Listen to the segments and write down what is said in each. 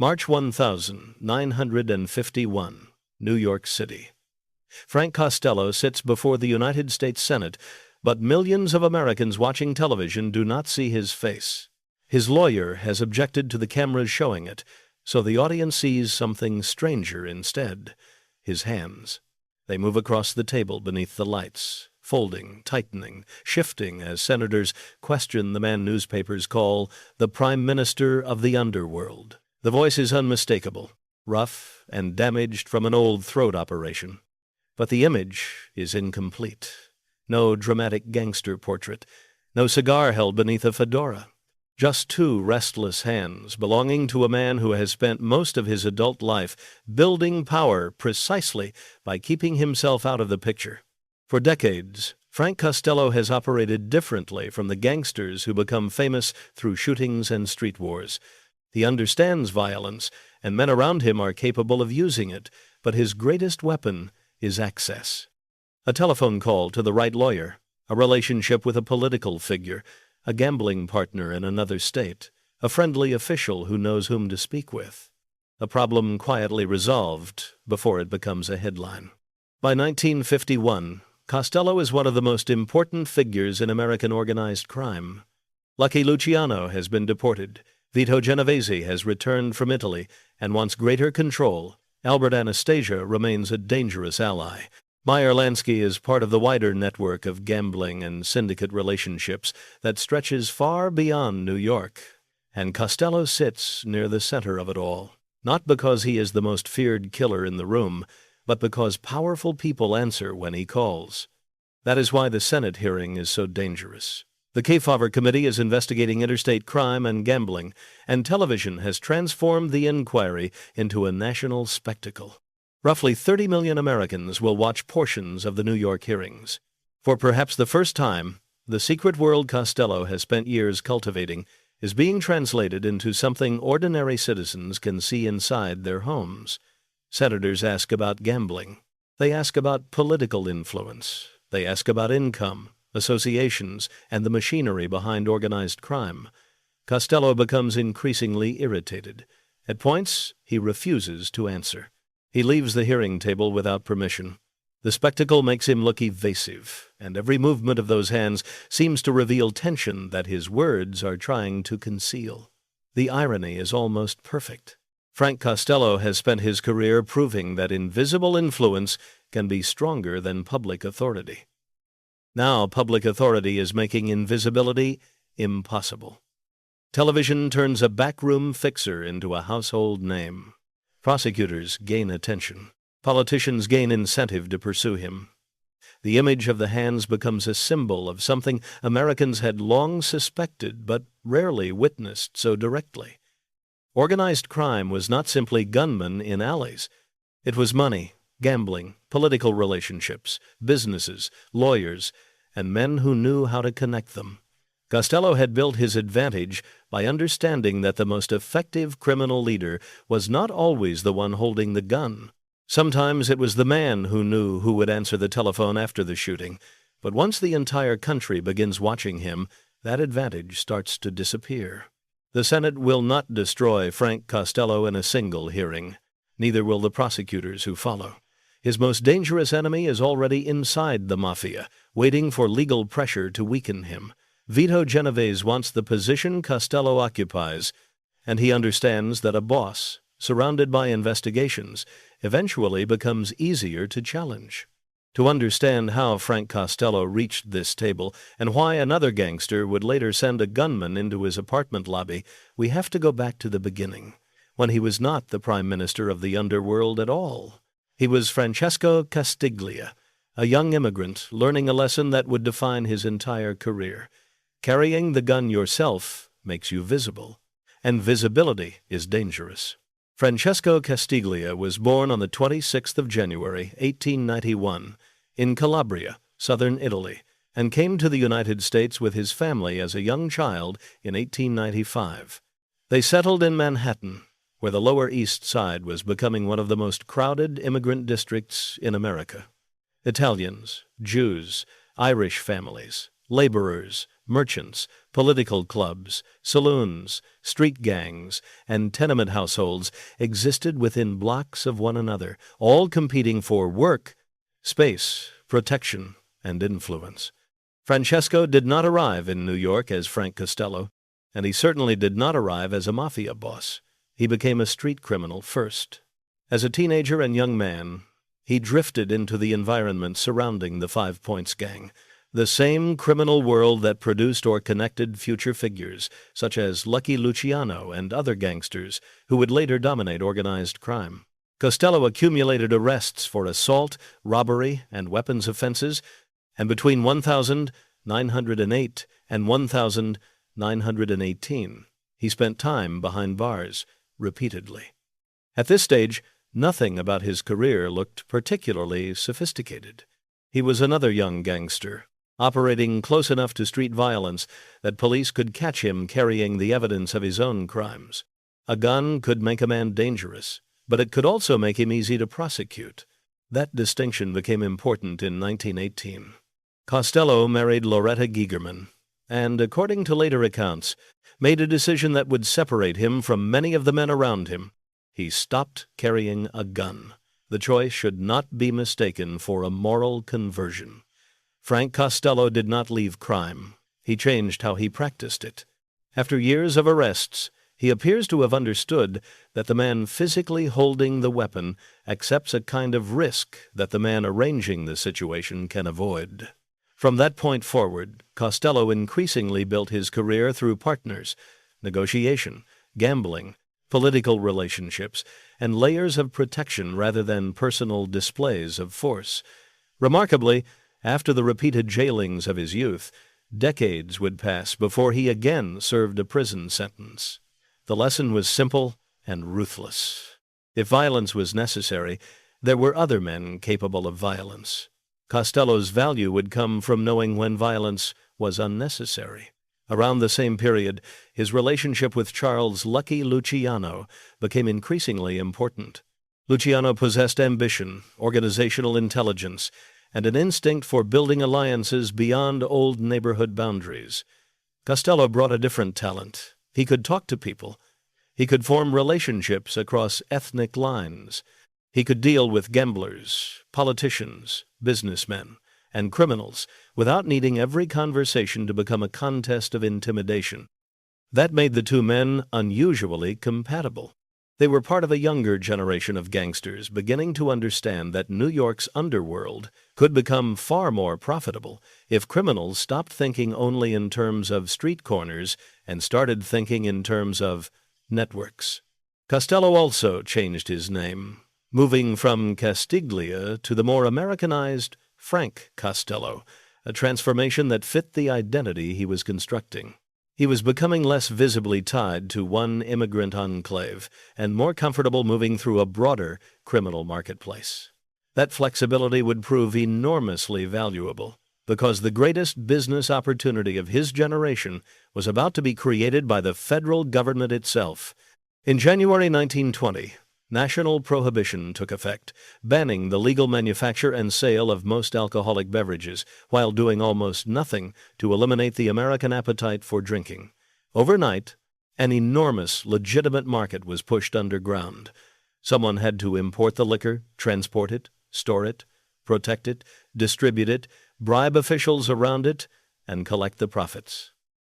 March 1951, New York City. Frank Costello sits before the United States Senate, but millions of Americans watching television do not see his face. His lawyer has objected to the cameras showing it, so the audience sees something stranger instead: his hands. They move across the table beneath the lights, folding, tightening, shifting as senators question the man newspapers call the Prime Minister of the Underworld. The voice is unmistakable, rough and damaged from an old throat operation. But the image is incomplete. No dramatic gangster portrait, no cigar held beneath a fedora. Just two restless hands belonging to a man who has spent most of his adult life building power precisely by keeping himself out of the picture. For decades, Frank Costello has operated differently from the gangsters who become famous through shootings and street wars. He understands violence, and men around him are capable of using it, but his greatest weapon is access. A telephone call to the right lawyer, a relationship with a political figure, a gambling partner in another state, a friendly official who knows whom to speak with. A problem quietly resolved before it becomes a headline. By 1951, Costello is one of the most important figures in American organized crime. Lucky Luciano has been deported. Vito Genovese has returned from Italy and wants greater control. Albert Anastasia remains a dangerous ally. Meyer Lansky is part of the wider network of gambling and syndicate relationships that stretches far beyond New York. And Costello sits near the center of it all, not because he is the most feared killer in the room, but because powerful people answer when he calls. That is why the Senate hearing is so dangerous. The Kefauver Committee is investigating interstate crime and gambling, and television has transformed the inquiry into a national spectacle. Roughly 30 million Americans will watch portions of the New York hearings. For perhaps the first time, the secret world Costello has spent years cultivating is being translated into something ordinary citizens can see inside their homes. Senators ask about gambling. They ask about political influence. They ask about income, associations, and the machinery behind organized crime. Costello becomes increasingly irritated. At points, he refuses to answer. He leaves the hearing table without permission. The spectacle makes him look evasive, and every movement of those hands seems to reveal tension that his words are trying to conceal. The irony is almost perfect. Frank Costello has spent his career proving that invisible influence can be stronger than public authority. Now public authority is making invisibility impossible. Television turns a backroom fixer into a household name. Prosecutors gain attention. Politicians gain incentive to pursue him. The image of the hands becomes a symbol of something Americans had long suspected but rarely witnessed so directly. Organized crime was not simply gunmen in alleys. It was money, gambling, political relationships, businesses, lawyers, and men who knew how to connect them. Costello had built his advantage by understanding that the most effective criminal leader was not always the one holding the gun. Sometimes it was the man who knew who would answer the telephone after the shooting. But once the entire country begins watching him, that advantage starts to disappear. The Senate will not destroy Frank Costello in a single hearing. Neither will the prosecutors who follow. His most dangerous enemy is already inside the Mafia, waiting for legal pressure to weaken him. Vito Genovese wants the position Costello occupies, and he understands that a boss, surrounded by investigations, eventually becomes easier to challenge. To understand how Frank Costello reached this table and why another gangster would later send a gunman into his apartment lobby, we have to go back to the beginning, when he was not the Prime Minister of the Underworld at all. He was Francesco Castiglia, a young immigrant learning a lesson that would define his entire career. Carrying the gun yourself makes you visible, and visibility is dangerous. Francesco Castiglia was born on the 26th of January, 1891, in Calabria, southern Italy, and came to the United States with his family as a young child in 1895. They settled in Manhattan, where the Lower East Side was becoming one of the most crowded immigrant districts in America. Italians, Jews, Irish families, Laborers, merchants, political clubs, saloons, street gangs, and tenement households existed within blocks of one another, all competing for work, space, protection, and influence. Francesco did not arrive in New York as Frank Costello, and he certainly did not arrive as a mafia boss. He became a street criminal first. As a teenager and young man, he drifted into the environment surrounding the 5 Points gang, the same criminal world that produced or connected future figures, such as Lucky Luciano and other gangsters who would later dominate organized crime. Costello accumulated arrests for assault, robbery, and weapons offenses, and between 1,908 and 1,918, he spent time behind bars, repeatedly. At this stage, nothing about his career looked particularly sophisticated. He was another young gangster, operating close enough to street violence that police could catch him carrying the evidence of his own crimes. A gun could make a man dangerous, but it could also make him easy to prosecute. That distinction became important in 1918. Costello married Loretta Gigerman, and, according to later accounts, made a decision that would separate him from many of the men around him. He stopped carrying a gun. The choice should not be mistaken for a moral conversion. Frank Costello did not leave crime. He changed how he practiced it. After years of arrests, he appears to have understood that the man physically holding the weapon accepts a kind of risk that the man arranging the situation can avoid. From that point forward, Costello increasingly built his career through partners, negotiation, gambling, political relationships, and layers of protection rather than personal displays of force. Remarkably, after the repeated jailings of his youth, decades would pass before he again served a prison sentence. The lesson was simple and ruthless. If violence was necessary, there were other men capable of violence. Costello's value would come from knowing when violence was unnecessary. Around the same period, his relationship with Charles Lucky Luciano became increasingly important. Luciano possessed ambition, organizational intelligence, and an instinct for building alliances beyond old neighborhood boundaries. Costello brought a different talent. He could talk to people. He could form relationships across ethnic lines. He could deal with gamblers, politicians, businessmen, and criminals without needing every conversation to become a contest of intimidation. That made the two men unusually compatible. They were part of a younger generation of gangsters beginning to understand that New York's underworld could become far more profitable if criminals stopped thinking only in terms of street corners and started thinking in terms of networks. Costello also changed his name, moving from Castiglia to the more Americanized Frank Costello, a transformation that fit the identity he was constructing. He was becoming less visibly tied to one immigrant enclave and more comfortable moving through a broader criminal marketplace. That flexibility would prove enormously valuable because the greatest business opportunity of his generation was about to be created by the federal government itself. In January 1920, national prohibition took effect, banning the legal manufacture and sale of most alcoholic beverages, while doing almost nothing to eliminate the American appetite for drinking. Overnight, an enormous legitimate market was pushed underground. Someone had to import the liquor, transport it, store it, protect it, distribute it, bribe officials around it, and collect the profits.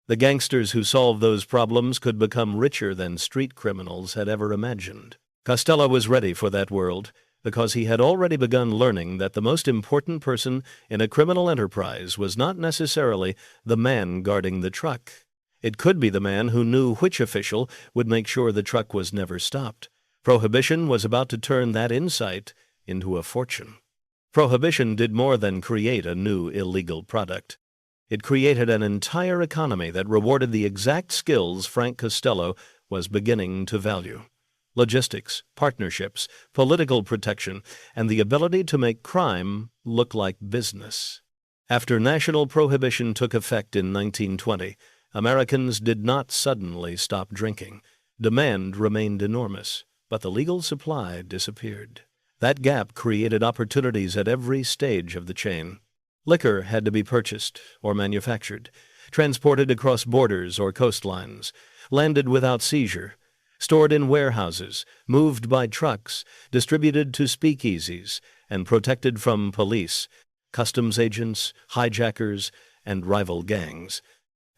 The gangsters who solved those problems could become richer than street criminals had ever imagined. Costello was ready for that world because he had already begun learning that the most important person in a criminal enterprise was not necessarily the man guarding the truck. It could be the man who knew which official would make sure the truck was never stopped. Prohibition was about to turn that insight into a fortune. Prohibition did more than create a new illegal product. It created an entire economy that rewarded the exact skills Frank Costello was beginning to value: logistics, partnerships, political protection, and the ability to make crime look like business. After national prohibition took effect in 1920, Americans did not suddenly stop drinking. Demand remained enormous, but the legal supply disappeared. That gap created opportunities at every stage of the chain. Liquor had to be purchased or manufactured, transported across borders or coastlines, landed without seizure, stored in warehouses, moved by trucks, distributed to speakeasies, and protected from police, customs agents, hijackers, and rival gangs.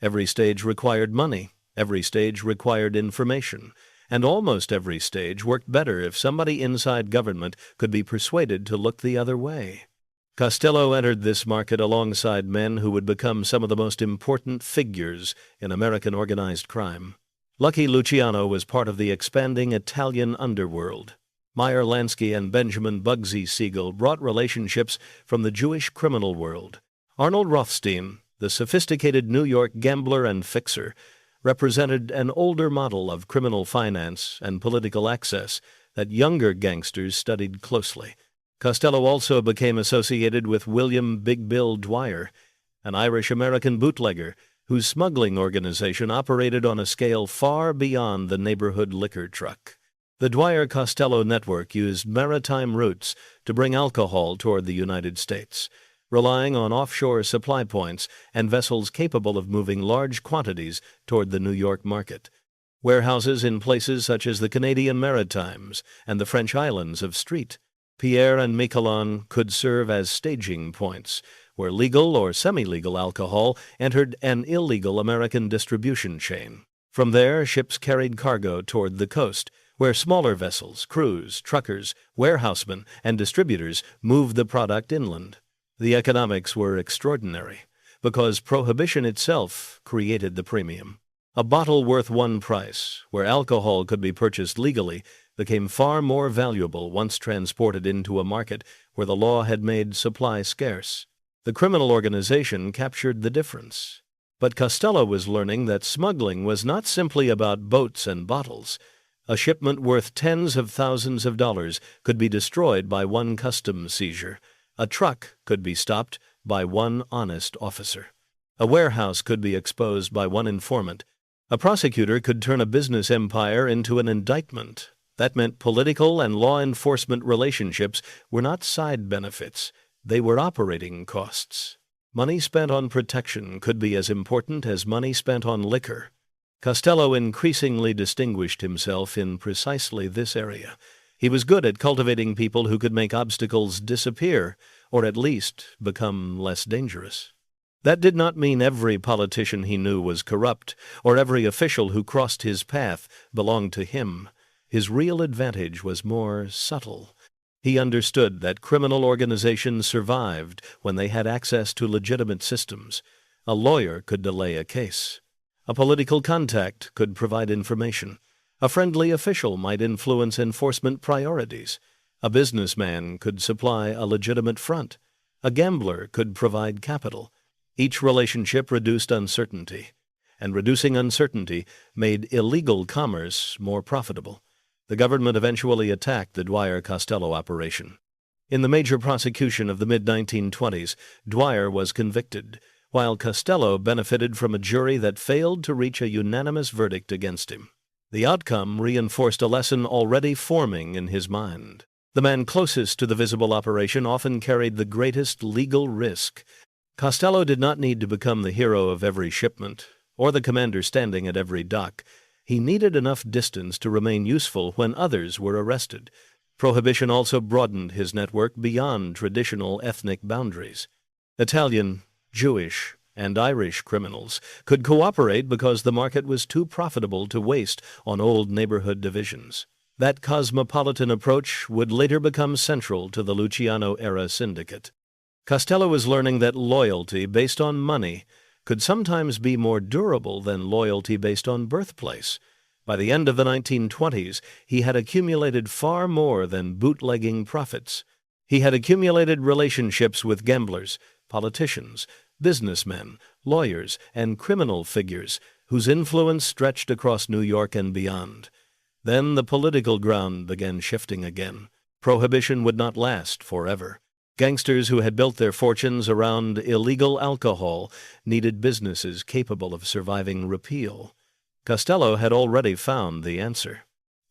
Every stage required money, every stage required information, and almost every stage worked better if somebody inside government could be persuaded to look the other way. Costello entered this market alongside men who would become some of the most important figures in American organized crime. Lucky Luciano was part of the expanding Italian underworld. Meyer, Lansky, and Benjamin Bugsy Siegel brought relationships from the Jewish criminal world. Arnold Rothstein, the sophisticated New York gambler and fixer, represented an older model of criminal finance and political access that younger gangsters studied closely. Costello also became associated with William Big Bill Dwyer, an Irish-American bootlegger whose smuggling organization operated on a scale far beyond the neighborhood liquor truck. The Dwyer-Costello network used maritime routes to bring alcohol toward the United States, relying on offshore supply points and vessels capable of moving large quantities toward the New York market. Warehouses in places such as the Canadian Maritimes and the French islands of St. Pierre and Miquelon could serve as staging points, where legal or semi-legal alcohol entered an illegal American distribution chain. From there, ships carried cargo toward the coast, where smaller vessels, crews, truckers, warehousemen, and distributors moved the product inland. The economics were extraordinary, because Prohibition itself created the premium. A bottle worth one price, where alcohol could be purchased legally, became far more valuable once transported into a market where the law had made supply scarce. The criminal organization captured the difference. But Costello was learning that smuggling was not simply about boats and bottles. A shipment worth tens of thousands of dollars could be destroyed by one customs seizure. A truck could be stopped by one honest officer. A warehouse could be exposed by one informant. A prosecutor could turn a business empire into an indictment. That meant political and law enforcement relationships were not side benefits. They were operating costs. Money spent on protection could be as important as money spent on liquor. Costello increasingly distinguished himself in precisely this area. He was good at cultivating people who could make obstacles disappear, or at least become less dangerous. That did not mean every politician he knew was corrupt, or every official who crossed his path belonged to him. His real advantage was more subtle. He understood that criminal organizations survived when they had access to legitimate systems. A lawyer could delay a case. A political contact could provide information. A friendly official might influence enforcement priorities. A businessman could supply a legitimate front. A gambler could provide capital. Each relationship reduced uncertainty, and reducing uncertainty made illegal commerce more profitable. The government eventually attacked the Dwyer-Costello operation. In the major prosecution of the mid-1920s, Dwyer was convicted, while Costello benefited from a jury that failed to reach a unanimous verdict against him. The outcome reinforced a lesson already forming in his mind. The man closest to the visible operation often carried the greatest legal risk. Costello did not need to become the hero of every shipment, or the commander standing at every dock. He needed enough distance to remain useful when others were arrested. Prohibition also broadened his network beyond traditional ethnic boundaries. Italian, Jewish, and Irish criminals could cooperate because the market was too profitable to waste on old neighborhood divisions. That cosmopolitan approach would later become central to the Luciano-era syndicate. Costello was learning that loyalty based on money could sometimes be more durable than loyalty based on birthplace. By the end of the 1920s, he had accumulated far more than bootlegging profits. He had accumulated relationships with gamblers, politicians, businessmen, lawyers, and criminal figures whose influence stretched across New York and beyond. Then the political ground began shifting again. Prohibition would not last forever. Gangsters who had built their fortunes around illegal alcohol needed businesses capable of surviving repeal. Costello had already found the answer.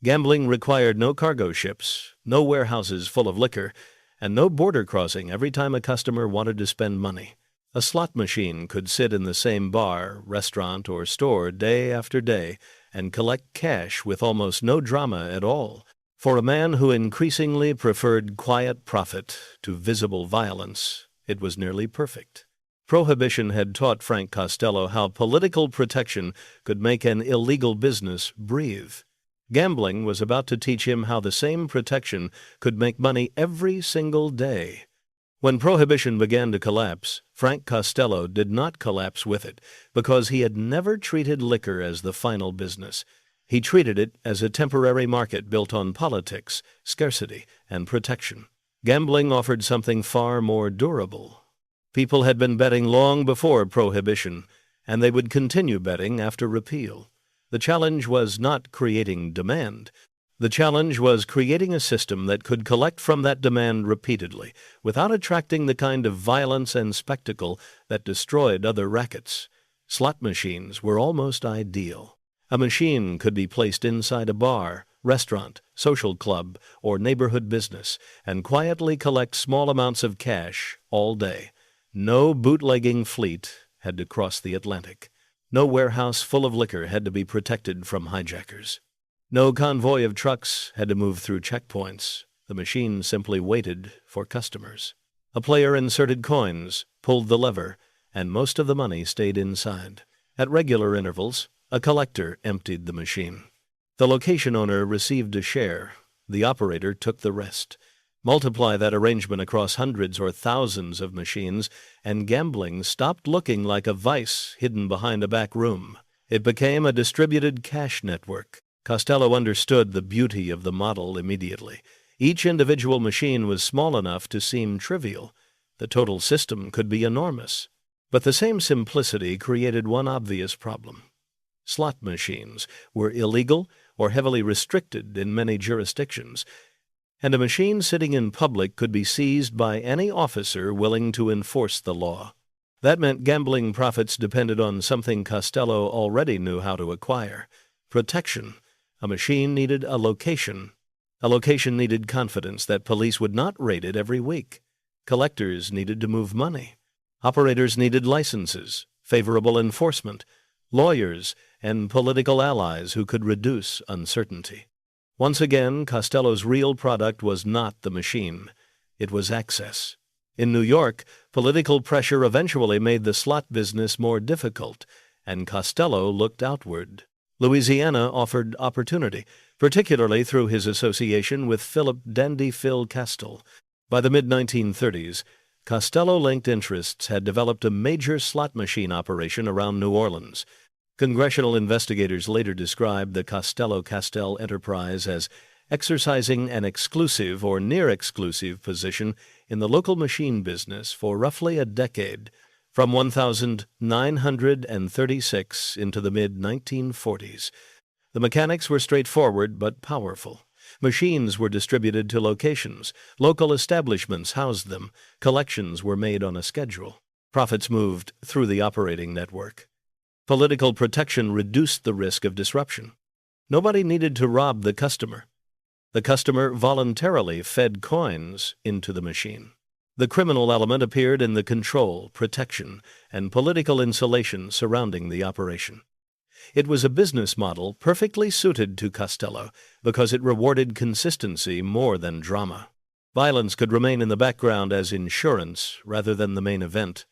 Gambling required no cargo ships, no warehouses full of liquor, and no border crossing every time a customer wanted to spend money. A slot machine could sit in the same bar, restaurant, or store day after day and collect cash with almost no drama at all. For a man who increasingly preferred quiet profit to visible violence, it was nearly perfect. Prohibition had taught Frank Costello how political protection could make an illegal business breathe. Gambling was about to teach him how the same protection could make money every single day. When Prohibition began to collapse, Frank Costello did not collapse with it because he had never treated liquor as the final business. He treated it as a temporary market built on politics, scarcity, and protection. Gambling offered something far more durable. People had been betting long before Prohibition, and they would continue betting after repeal. The challenge was not creating demand. The challenge was creating a system that could collect from that demand repeatedly, without attracting the kind of violence and spectacle that destroyed other rackets. Slot machines were almost ideal. A machine could be placed inside a bar, restaurant, social club, or neighborhood business, and quietly collect small amounts of cash all day. No bootlegging fleet had to cross the Atlantic. No warehouse full of liquor had to be protected from hijackers. No convoy of trucks had to move through checkpoints. The machine simply waited for customers. A player inserted coins, pulled the lever, and most of the money stayed inside. At regular intervals, a collector emptied the machine. The location owner received a share. The operator took the rest. Multiply that arrangement across hundreds or thousands of machines, and gambling stopped looking like a vice hidden behind a back room. It became a distributed cash network. Costello understood the beauty of the model immediately. Each individual machine was small enough to seem trivial. The total system could be enormous. But the same simplicity created one obvious problem. Slot machines were illegal or heavily restricted in many jurisdictions, and a machine sitting in public could be seized by any officer willing to enforce the law. That meant gambling profits depended on something Costello already knew how to acquire: protection. A machine needed a location. A location needed confidence that police would not raid it every week. Collectors needed to move money. Operators needed licenses, favorable enforcement, lawyers, and political allies who could reduce uncertainty. Once again, Costello's real product was not the machine. It was access. In New York, political pressure eventually made the slot business more difficult, and Costello looked outward. Louisiana offered opportunity, particularly through his association with Philip "Dandy Phil" Castile. By the mid-1930s, Costello-linked interests had developed a major slot machine operation around New Orleans. Congressional investigators later described the Costello-Castile enterprise as exercising an exclusive or near-exclusive position in the local machine business for roughly a decade, from 1936 into the mid-1940s. The mechanics were straightforward but powerful. Machines were distributed to locations. Local establishments housed them. Collections were made on a schedule. Profits moved through the operating network. Political protection reduced the risk of disruption. Nobody needed to rob the customer. The customer voluntarily fed coins into the machine. The criminal element appeared in the control, protection, and political insulation surrounding the operation. It was a business model perfectly suited to Costello because it rewarded consistency more than drama. Violence could remain in the background as insurance rather than the main event.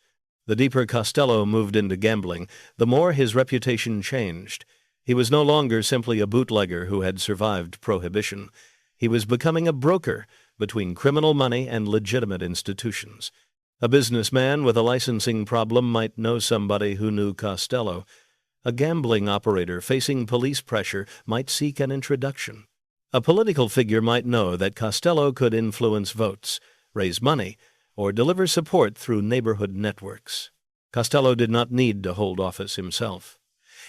The deeper Costello moved into gambling, the more his reputation changed. He was no longer simply a bootlegger who had survived Prohibition. He was becoming a broker between criminal money and legitimate institutions. A businessman with a licensing problem might know somebody who knew Costello. A gambling operator facing police pressure might seek an introduction. A political figure might know that Costello could influence votes, raise money, or deliver support through neighborhood networks. Costello did not need to hold office himself.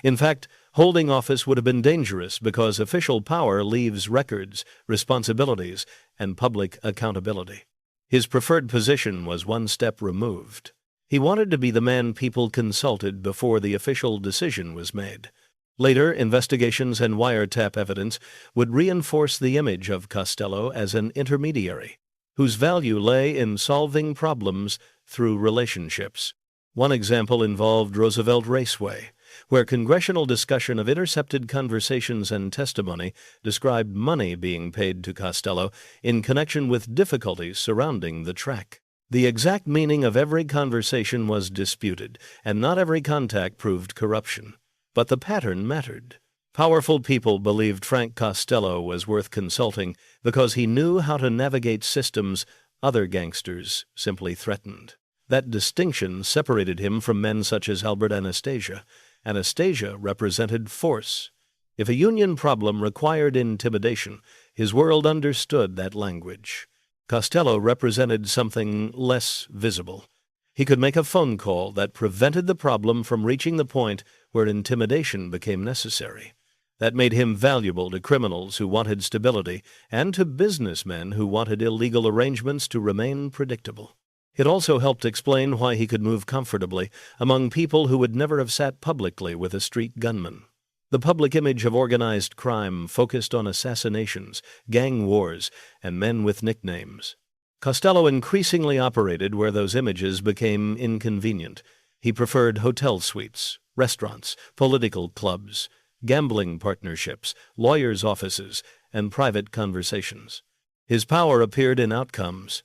In fact, holding office would have been dangerous because official power leaves records, responsibilities, and public accountability. His preferred position was one step removed. He wanted to be the man people consulted before the official decision was made. Later, investigations and wiretap evidence would reinforce the image of Costello as an intermediary. whose value lay in solving problems through relationships. One example involved Roosevelt Raceway, where congressional discussion of intercepted conversations and testimony described money being paid to Costello in connection with difficulties surrounding the track. The exact meaning of every conversation was disputed, and not every contact proved corruption. But the pattern mattered. Powerful people believed Frank Costello was worth consulting because he knew how to navigate systems other gangsters simply threatened. That distinction separated him from men such as Albert Anastasia. Anastasia represented force. If a union problem required intimidation, his world understood that language. Costello represented something less visible. He could make a phone call that prevented the problem from reaching the point where intimidation became necessary. That made him valuable to criminals who wanted stability and to businessmen who wanted illegal arrangements to remain predictable. It also helped explain why he could move comfortably among people who would never have sat publicly with a street gunman. The public image of organized crime focused on assassinations, gang wars, and men with nicknames. Costello increasingly operated where those images became inconvenient. He preferred hotel suites, restaurants, political clubs, gambling partnerships, lawyers' offices, and private conversations. His power appeared in outcomes.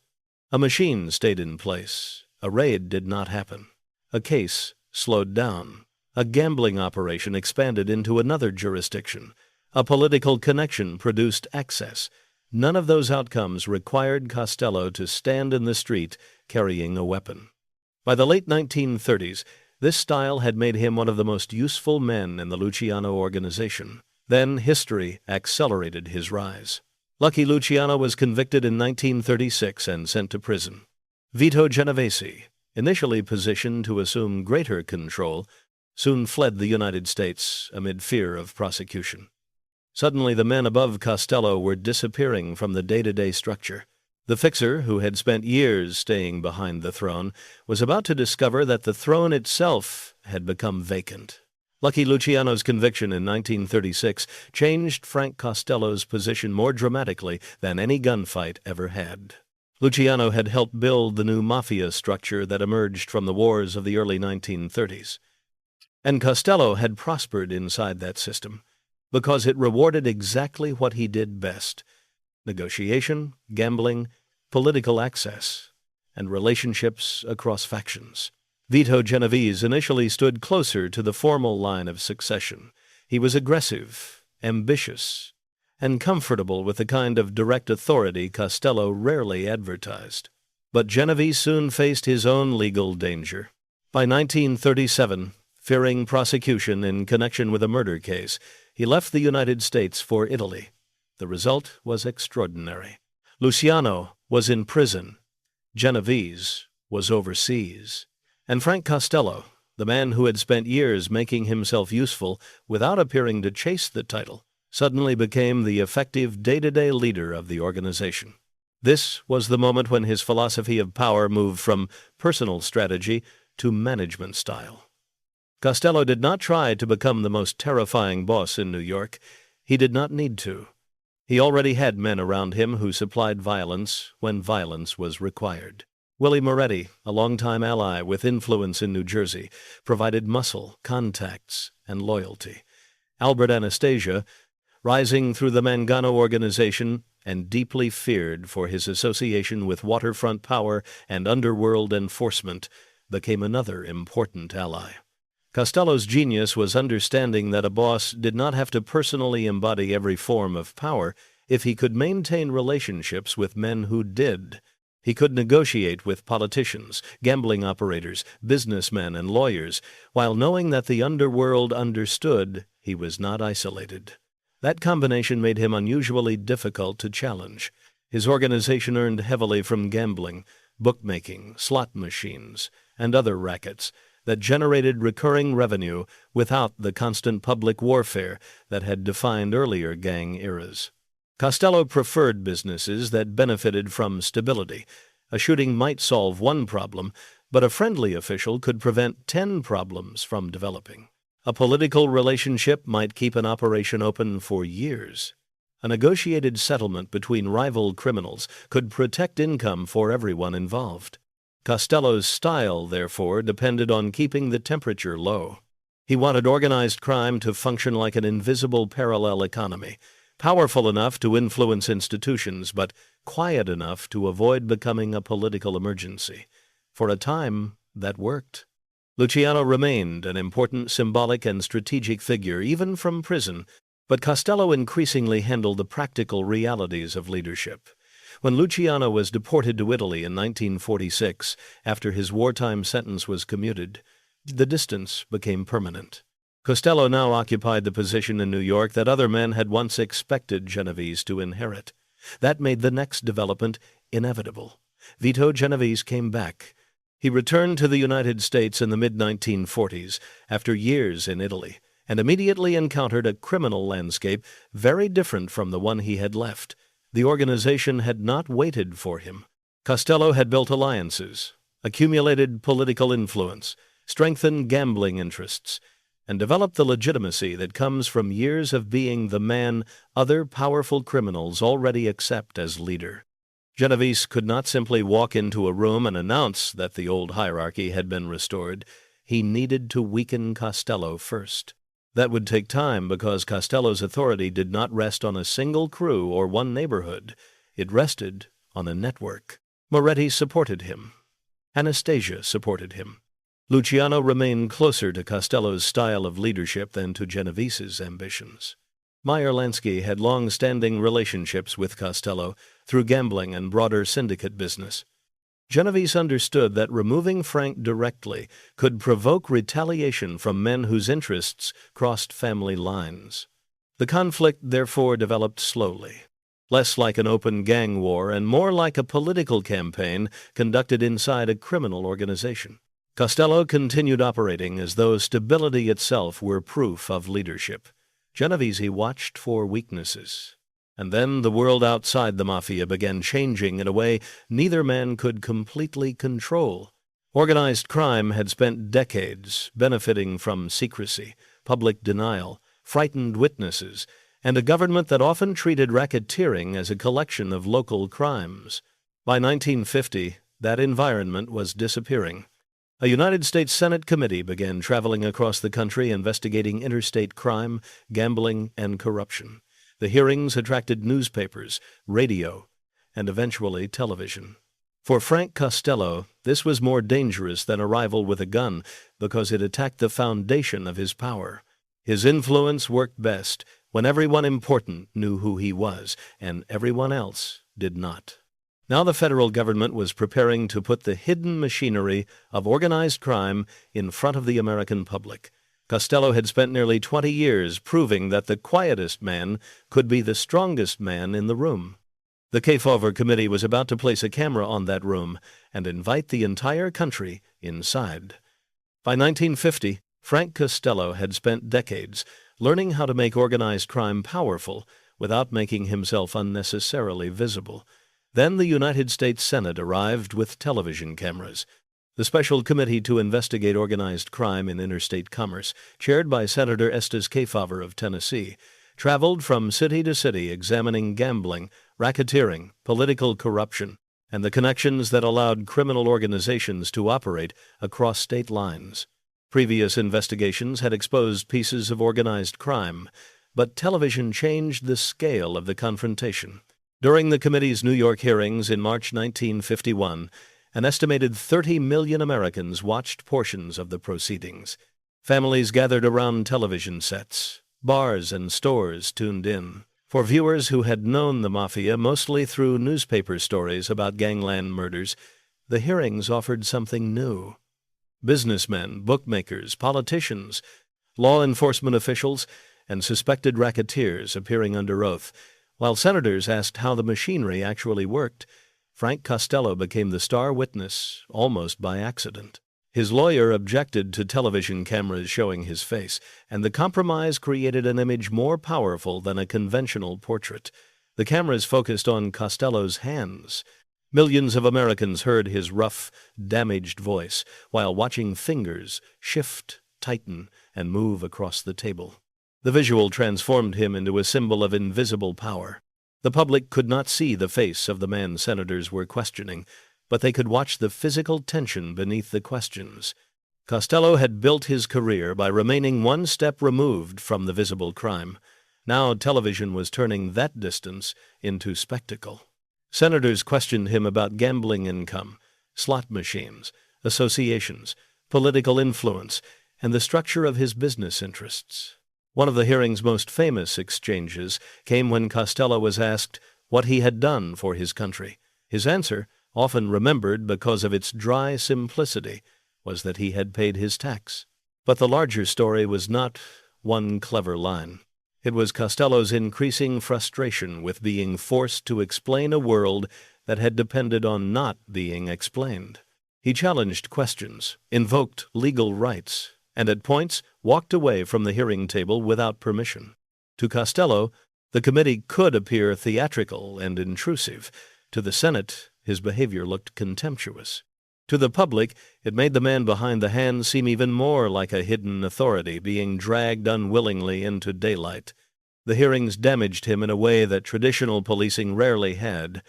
A machine stayed in place. A raid did not happen. A case slowed down. A gambling operation expanded into another jurisdiction. A political connection produced access. None of those outcomes required Costello to stand in the street carrying a weapon. By the late 1930s, this style had made him one of the most useful men in the Luciano organization. Then history accelerated his rise. Lucky Luciano was convicted in 1936 and sent to prison. Vito Genovese, initially positioned to assume greater control, soon fled the United States amid fear of prosecution. Suddenly the men above Costello were disappearing from the day-to-day structure. The fixer, who had spent years staying behind the throne, was about to discover that the throne itself had become vacant. Lucky Luciano's conviction in 1936 changed Frank Costello's position more dramatically than any gunfight ever had. Luciano had helped build the new Mafia structure that emerged from the wars of the early 1930s. And Costello had prospered inside that system because it rewarded exactly what he did best: negotiation, gambling, political access, and relationships across factions. Vito Genovese initially stood closer to the formal line of succession. He was aggressive, ambitious, and comfortable with the kind of direct authority Costello rarely advertised. But Genovese soon faced his own legal danger. By 1937, fearing prosecution in connection with a murder case, he left the United States for Italy. The result was extraordinary. Luciano was in prison. Genovese was overseas. And Frank Costello, the man who had spent years making himself useful without appearing to chase the title, suddenly became the effective day-to-day leader of the organization. This was the moment when his philosophy of power moved from personal strategy to management style. Costello did not try to become the most terrifying boss in New York. He did not need to. He already had men around him who supplied violence when violence was required. Willie Moretti, a longtime ally with influence in New Jersey, provided muscle, contacts, and loyalty. Albert Anastasia, rising through the Mangano organization and deeply feared for his association with waterfront power and underworld enforcement, became another important ally. Costello's genius was understanding that a boss did not have to personally embody every form of power if he could maintain relationships with men who did. He could negotiate with politicians, gambling operators, businessmen, and lawyers, while knowing that the underworld understood he was not isolated. That combination made him unusually difficult to challenge. His organization earned heavily from gambling, bookmaking, slot machines, and other rackets that generated recurring revenue without the constant public warfare that had defined earlier gang eras. Costello preferred businesses that benefited from stability. A shooting might solve one problem, but a friendly official could prevent 10 problems from developing. A political relationship might keep an operation open for years. A negotiated settlement between rival criminals could protect income for everyone involved. Costello's style, therefore, depended on keeping the temperature low. He wanted organized crime to function like an invisible parallel economy, powerful enough to influence institutions, but quiet enough to avoid becoming a political emergency. For a time, that worked. Luciano remained an important symbolic and strategic figure, even from prison, but Costello increasingly handled the practical realities of leadership. When Luciano was deported to Italy in 1946, after his wartime sentence was commuted, the distance became permanent. Costello now occupied the position in New York that other men had once expected Genovese to inherit. That made the next development inevitable. Vito Genovese came back. He returned to the United States in the mid-1940s after years in Italy, and immediately encountered a criminal landscape very different from the one he had left. The organization had not waited for him. Costello had built alliances, accumulated political influence, strengthened gambling interests, and developed the legitimacy that comes from years of being the man other powerful criminals already accept as leader. Genovese could not simply walk into a room and announce that the old hierarchy had been restored. He needed to weaken Costello first. That would take time because Costello's authority did not rest on a single crew or one neighborhood. It rested on a network. Moretti supported him. Anastasia supported him. Luciano remained closer to Costello's style of leadership than to Genovese's ambitions. Meyer Lansky had long-standing relationships with Costello through gambling and broader syndicate business. Genovese understood that removing Frank directly could provoke retaliation from men whose interests crossed family lines. The conflict, therefore, developed slowly, less like an open gang war and more like a political campaign conducted inside a criminal organization. Costello continued operating as though stability itself were proof of leadership. Genovese watched for weaknesses. And then the world outside the Mafia began changing in a way neither man could completely control. Organized crime had spent decades benefiting from secrecy, public denial, frightened witnesses, and a government that often treated racketeering as a collection of local crimes. By 1950, that environment was disappearing. A United States Senate committee began traveling across the country investigating interstate crime, gambling, and corruption. The hearings attracted newspapers, radio, and eventually television. For Frank Costello, this was more dangerous than a rival with a gun because it attacked the foundation of his power. His influence worked best when everyone important knew who he was and everyone else did not. Now the federal government was preparing to put the hidden machinery of organized crime in front of the American public. Costello had spent nearly 20 years proving that the quietest man could be the strongest man in the room. The Kefauver committee was about to place a camera on that room and invite the entire country inside. By 1950, Frank Costello had spent decades learning how to make organized crime powerful without making himself unnecessarily visible. Then the United States Senate arrived with television cameras. The Special Committee to Investigate Organized Crime in Interstate Commerce, chaired by Senator Estes Kefauver of Tennessee, traveled from city to city examining gambling, racketeering, political corruption, and the connections that allowed criminal organizations to operate across state lines. Previous investigations had exposed pieces of organized crime, but television changed the scale of the confrontation. During the committee's New York hearings in March 1951, an estimated 30 million Americans watched portions of the proceedings. Families gathered around television sets. Bars and stores tuned in. For viewers who had known the Mafia mostly through newspaper stories about gangland murders, the hearings offered something new. Businessmen, bookmakers, politicians, law enforcement officials, and suspected racketeers appearing under oath. While senators asked how the machinery actually worked, Frank Costello became the star witness almost by accident. His lawyer objected to television cameras showing his face, and the compromise created an image more powerful than a conventional portrait. The cameras focused on Costello's hands. Millions of Americans heard his rough, damaged voice while watching fingers shift, tighten, and move across the table. The visual transformed him into a symbol of invisible power. The public could not see the face of the man senators were questioning, but they could watch the physical tension beneath the questions. Costello had built his career by remaining one step removed from the visible crime. Now television was turning that distance into spectacle. Senators questioned him about gambling income, slot machines, associations, political influence, and the structure of his business interests. One of the hearing's most famous exchanges came when Costello was asked what he had done for his country. His answer, often remembered because of its dry simplicity, was that he had paid his tax. But the larger story was not one clever line. It was Costello's increasing frustration with being forced to explain a world that had depended on not being explained. He challenged questions, invoked legal rights, and at points walked away from the hearing table without permission. To Costello, the committee could appear theatrical and intrusive. To the Senate, his behavior looked contemptuous. To the public, it made the man behind the hand seem even more like a hidden authority being dragged unwillingly into daylight. The hearings damaged him in a way that traditional policing rarely had.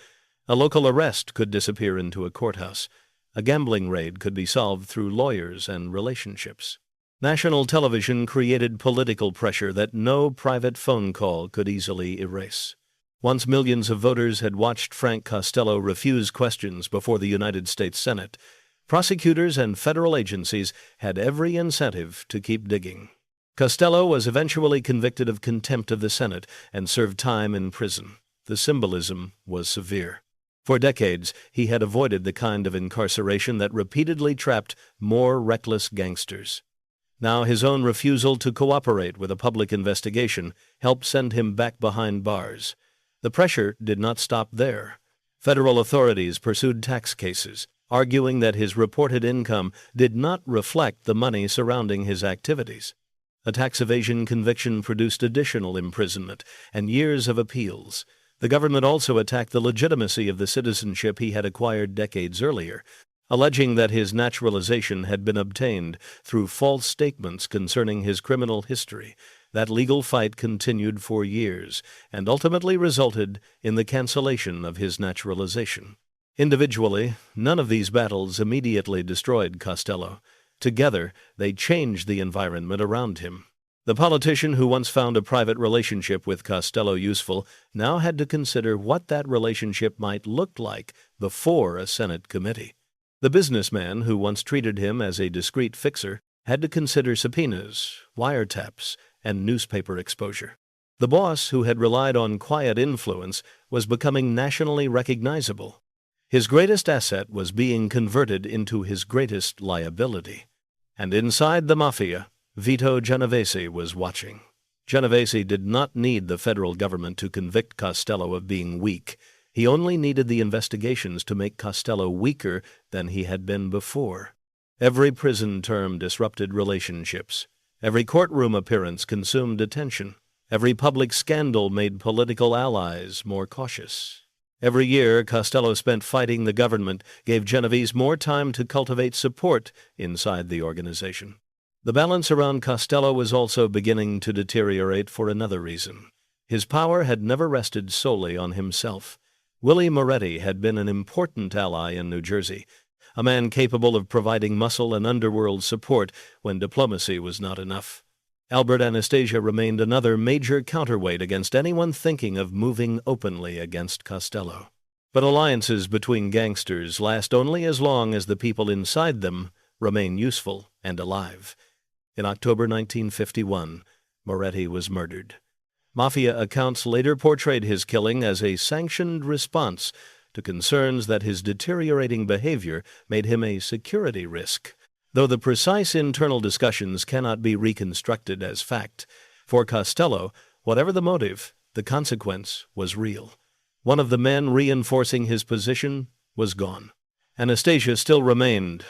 A local arrest could disappear into a courthouse. A gambling raid could be solved through lawyers and relationships. National television created political pressure that no private phone call could easily erase. Once millions of voters had watched Frank Costello refuse questions before the United States Senate, prosecutors and federal agencies had every incentive to keep digging. Costello was eventually convicted of contempt of the Senate and served time in prison. The symbolism was severe. For decades, he had avoided the kind of incarceration that repeatedly trapped more reckless gangsters. Now his own refusal to cooperate with a public investigation helped send him back behind bars. The pressure did not stop there. Federal authorities pursued tax cases, arguing that his reported income did not reflect the money surrounding his activities. A tax evasion conviction produced additional imprisonment and years of appeals. The government also attacked the legitimacy of the citizenship he had acquired decades earlier, alleging that his naturalization had been obtained through false statements concerning his criminal history. That legal fight continued for years and ultimately resulted in the cancellation of his naturalization. Individually, none of these battles immediately destroyed Costello. Together, they changed the environment around him. The politician who once found a private relationship with Costello useful now had to consider what that relationship might look like before a Senate committee. The businessman who once treated him as a discreet fixer had to consider subpoenas, wiretaps, and newspaper exposure. The boss, who had relied on quiet influence, was becoming nationally recognizable. His greatest asset was being converted into his greatest liability. And inside the Mafia, Vito Genovese was watching. Genovese did not need the federal government to convict Costello of being weak. He only needed the investigations to make Costello weaker than he had been before. Every prison term disrupted relationships. Every courtroom appearance consumed attention. Every public scandal made political allies more cautious. Every year Costello spent fighting the government gave Genovese more time to cultivate support inside the organization. The balance around Costello was also beginning to deteriorate for another reason. His power had never rested solely on himself. Willie Moretti had been an important ally in New Jersey, a man capable of providing muscle and underworld support when diplomacy was not enough. Albert Anastasia remained another major counterweight against anyone thinking of moving openly against Costello. But alliances between gangsters last only as long as the people inside them remain useful and alive. In October 1951, Moretti was murdered. Mafia accounts later portrayed his killing as a sanctioned response to concerns that his deteriorating behavior made him a security risk. Though the precise internal discussions cannot be reconstructed as fact, for Costello, whatever the motive, the consequence was real. One of the men reinforcing his position was gone. Anastasia still remained,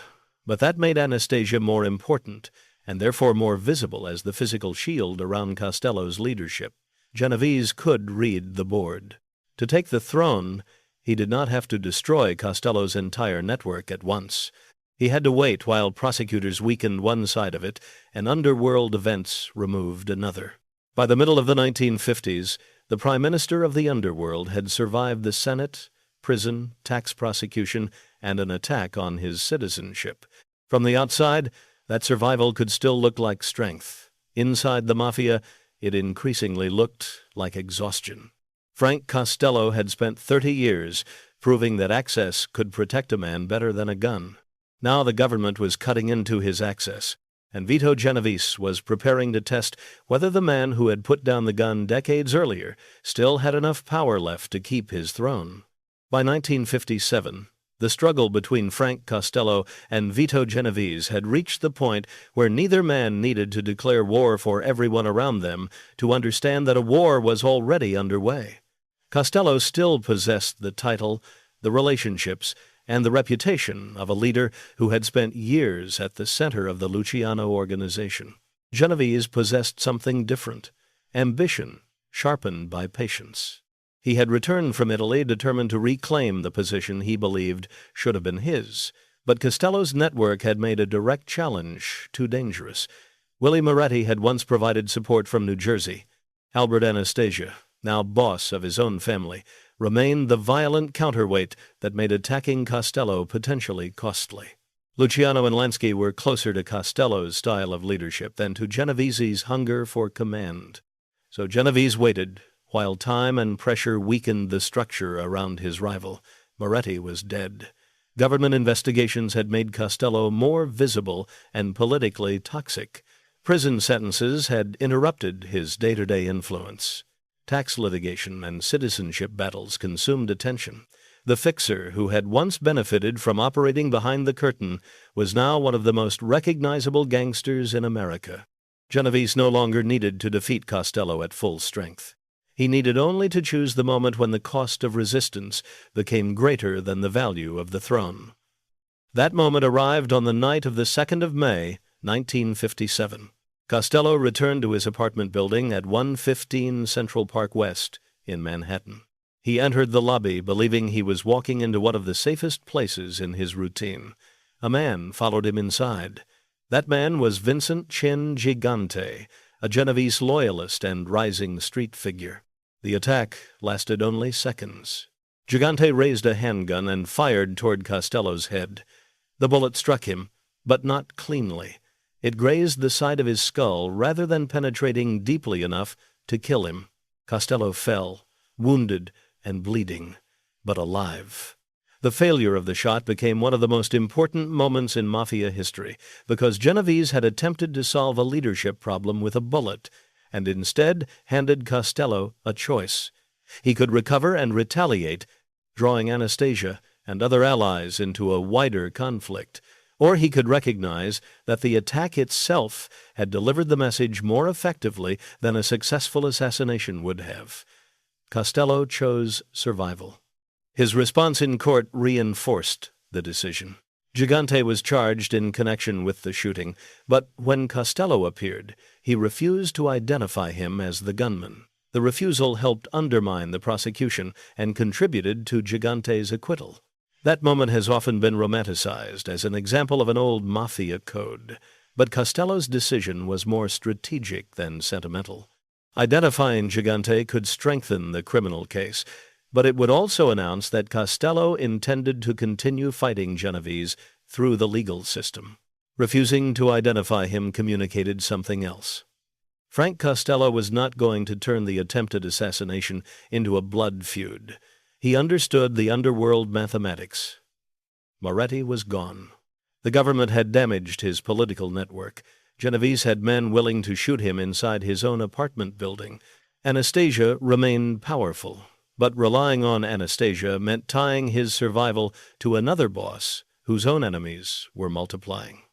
but that made Anastasia more important, and therefore more visible as the physical shield around Costello's leadership. Genovese could read the board. To take the throne, he did not have to destroy Costello's entire network at once. He had to wait while prosecutors weakened one side of it and underworld events removed another. By the middle of the 1950s, the Prime Minister of the underworld had survived the Senate, prison, tax prosecution, and an attack on his citizenship. From the outside, that survival could still look like strength. Inside the Mafia, it increasingly looked like exhaustion. Frank Costello had spent 30 years proving that access could protect a man better than a gun. Now the government was cutting into his access, and Vito Genovese was preparing to test whether the man who had put down the gun decades earlier still had enough power left to keep his throne. By 1957, the struggle between Frank Costello and Vito Genovese had reached the point where neither man needed to declare war for everyone around them to understand that a war was already underway. Costello still possessed the title, the relationships, and the reputation of a leader who had spent years at the center of the Luciano organization. Genovese possessed something different, ambition sharpened by patience. He had returned from Italy determined to reclaim the position he believed should have been his, but Costello's network had made a direct challenge too dangerous. Willie Moretti had once provided support from New Jersey. Albert Anastasia, now boss of his own family, remained the violent counterweight that made attacking Costello potentially costly. Luciano and Lansky were closer to Costello's style of leadership than to Genovese's hunger for command. So Genovese waited, while time and pressure weakened the structure around his rival. Moretti was dead. Government investigations had made Costello more visible and politically toxic. Prison sentences had interrupted his day-to-day influence. Tax litigation and citizenship battles consumed attention. The fixer, who had once benefited from operating behind the curtain, was now one of the most recognizable gangsters in America. Genovese no longer needed to defeat Costello at full strength. He needed only to choose the moment when the cost of resistance became greater than the value of the throne. That moment arrived on the night of the 2nd of May, 1957. Costello returned to his apartment building at 115 Central Park West in Manhattan. He entered the lobby believing he was walking into one of the safest places in his routine. A man followed him inside. That man was Vincent Chin Gigante, a Genovese loyalist and rising street figure. The attack lasted only seconds. Gigante raised a handgun and fired toward Costello's head. The bullet struck him, but not cleanly. It grazed the side of his skull rather than penetrating deeply enough to kill him. Costello fell, wounded and bleeding, but alive. The failure of the shot became one of the most important moments in Mafia history because Genovese had attempted to solve a leadership problem with a bullet and instead handed Costello a choice. He could recover and retaliate, drawing Anastasia and other allies into a wider conflict. Or he could recognize that the attack itself had delivered the message more effectively than a successful assassination would have. Costello chose survival. His response in court reinforced the decision. Gigante was charged in connection with the shooting, but when Costello appeared, he refused to identify him as the gunman. The refusal helped undermine the prosecution and contributed to Gigante's acquittal. That moment has often been romanticized as an example of an old Mafia code, but Costello's decision was more strategic than sentimental. Identifying Gigante could strengthen the criminal case, but it would also announce that Costello intended to continue fighting Genovese through the legal system. Refusing to identify him communicated something else. Frank Costello was not going to turn the attempted assassination into a blood feud. He understood the underworld mathematics. Moretti was gone. The government had damaged his political network. Genovese had men willing to shoot him inside his own apartment building. Anastasia remained powerful, but relying on Anastasia meant tying his survival to another boss whose own enemies were multiplying.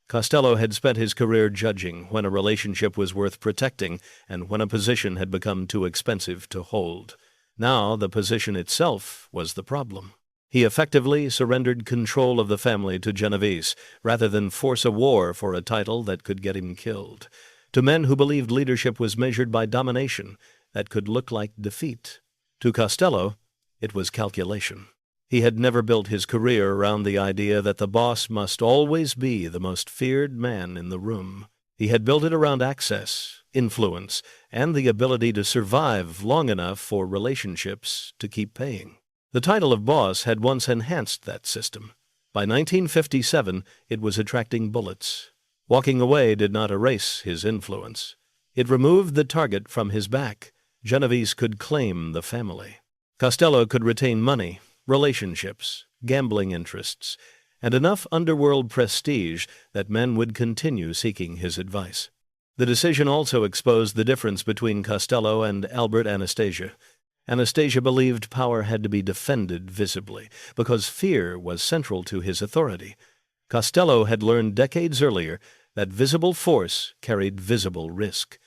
Costello had spent his career judging when a relationship was worth protecting and when a position had become too expensive to hold. Now the position itself was the problem. He effectively surrendered control of the family to Genovese rather than force a war for a title that could get him killed. To men who believed leadership was measured by domination, that could look like defeat. To Costello, it was calculation. He had never built his career around the idea that the boss must always be the most feared man in the room. He had built it around access, influence, and the ability to survive long enough for relationships to keep paying. The title of boss had once enhanced that system. By 1957, it was attracting bullets. Walking away did not erase his influence. It removed the target from his back. Genovese could claim the family. Costello could retain money, relationships, gambling interests, and enough underworld prestige that men would continue seeking his advice. The decision also exposed the difference between Costello and Albert Anastasia. Anastasia believed power had to be defended visibly, because fear was central to his authority. Costello had learned decades earlier that visible force carried visible risk.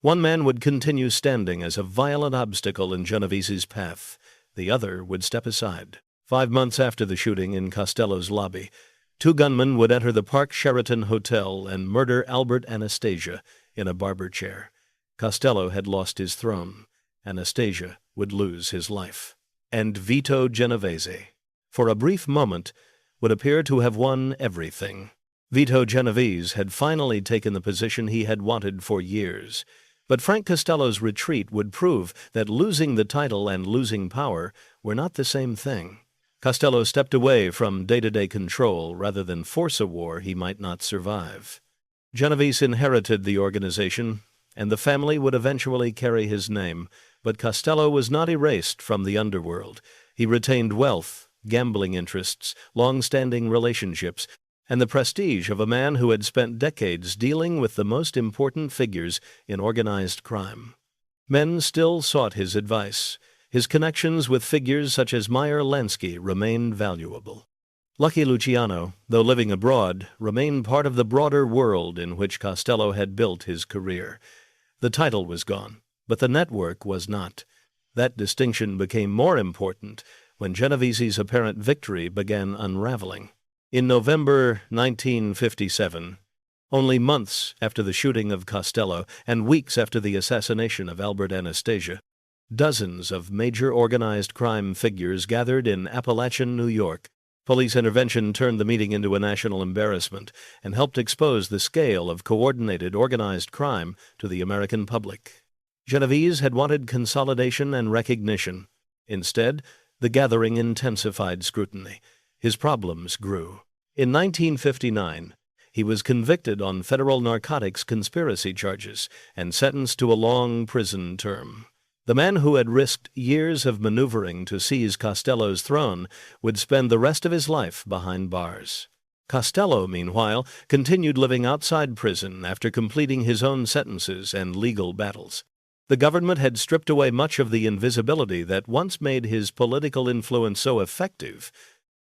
One man would continue standing as a violent obstacle in Genovese's path. The other would step aside. 5 months after the shooting in Costello's lobby, 2 gunmen would enter the Park Sheraton Hotel and murder Albert Anastasia in a barber chair. Costello had lost his throne. Anastasia would lose his life. And Vito Genovese, for a brief moment, would appear to have won everything. Vito Genovese had finally taken the position he had wanted for years. But Frank Costello's retreat would prove that losing the title and losing power were not the same thing. Costello stepped away from day-to-day control rather than force a war he might not survive. Genovese inherited the organization, and the family would eventually carry his name, but Costello was not erased from the underworld. He retained wealth, gambling interests, long-standing relationships, and the prestige of a man who had spent decades dealing with the most important figures in organized crime. Men still sought his advice. His connections with figures such as Meyer Lansky remained valuable. Lucky Luciano, though living abroad, remained part of the broader world in which Costello had built his career. The title was gone, but the network was not. That distinction became more important when Genovese's apparent victory began unraveling. In November 1957, only months after the shooting of Costello and weeks after the assassination of Albert Anastasia, dozens of major organized crime figures gathered in Appalachian, New York. Police intervention turned the meeting into a national embarrassment and helped expose the scale of coordinated organized crime to the American public. Genovese had wanted consolidation and recognition. Instead, the gathering intensified scrutiny. His problems grew. In 1959, he was convicted on federal narcotics conspiracy charges and sentenced to a long prison term. The man who had risked years of maneuvering to seize Costello's throne would spend the rest of his life behind bars. Costello, meanwhile, continued living outside prison after completing his own sentences and legal battles. The government had stripped away much of the invisibility that once made his political influence so effective.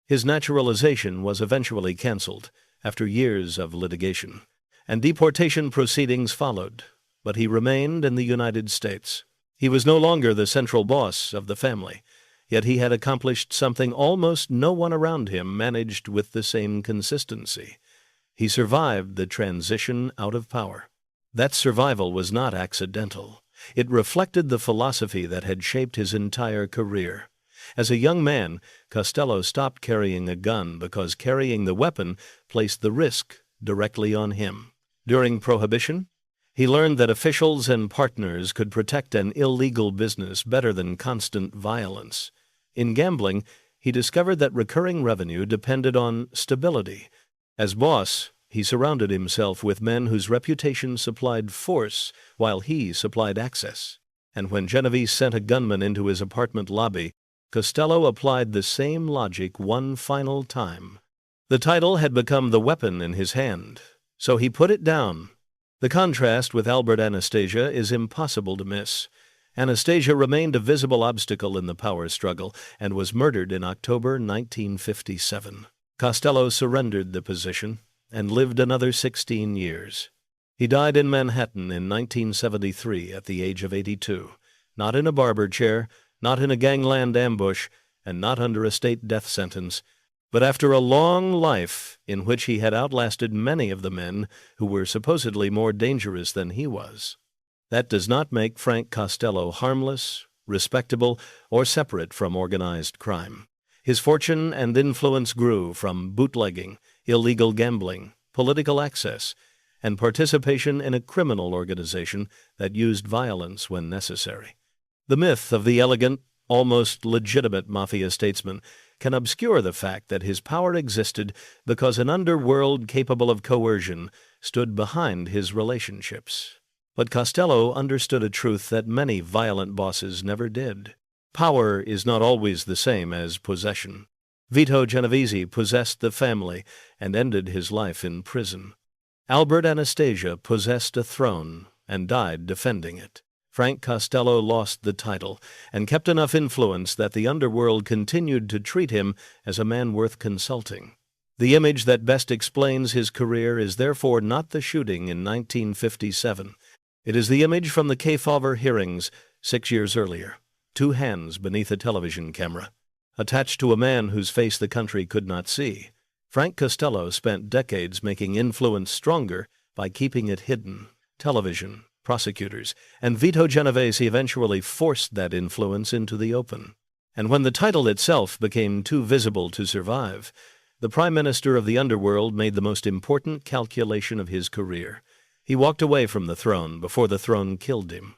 His naturalization was eventually canceled after years of litigation, and deportation proceedings followed, but he remained in the United States. He was no longer the central boss of the family, yet he had accomplished something almost no one around him managed with the same consistency. He survived the transition out of power. That survival was not accidental. It reflected the philosophy that had shaped his entire career. As a young man, Costello stopped carrying a gun because carrying the weapon placed the risk directly on him. During Prohibition, he learned that officials and partners could protect an illegal business better than constant violence. In gambling, he discovered that recurring revenue depended on stability. As boss, he surrounded himself with men whose reputation supplied force while he supplied access. And when Genovese sent a gunman into his apartment lobby, Costello applied the same logic one final time. The title had become the weapon in his hand, so he put it down. The contrast with Albert Anastasia is impossible to miss. Anastasia remained a visible obstacle in the power struggle and was murdered in October 1957. Costello surrendered the position and lived another 16 years. He died in Manhattan in 1973 at the age of 82, not in a barber chair, not in a gangland ambush, and not under a state death sentence, but after a long life in which he had outlasted many of the men who were supposedly more dangerous than he was. That does not make Frank Costello harmless, respectable, or separate from organized crime. His fortune and influence grew from bootlegging, illegal gambling, political access, and participation in a criminal organization that used violence when necessary. The myth of the elegant, almost legitimate Mafia statesman can obscure the fact that his power existed because an underworld capable of coercion stood behind his relationships. But Costello understood a truth that many violent bosses never did. Power is not always the same as possession. Vito Genovese possessed the family and ended his life in prison. Albert Anastasia possessed a throne and died defending it. Frank Costello lost the title and kept enough influence that the underworld continued to treat him as a man worth consulting. The image that best explains his career is therefore not the shooting in 1957. It is the image from the Kefauver hearings 6 years earlier, 2 hands beneath a television camera, attached to a man whose face the country could not see. Frank Costello spent decades making influence stronger by keeping it hidden. Television, prosecutors, and Vito Genovese eventually forced that influence into the open. And when the title itself became too visible to survive, the Prime Minister of the underworld made the most important calculation of his career. He walked away from the throne before the throne killed him.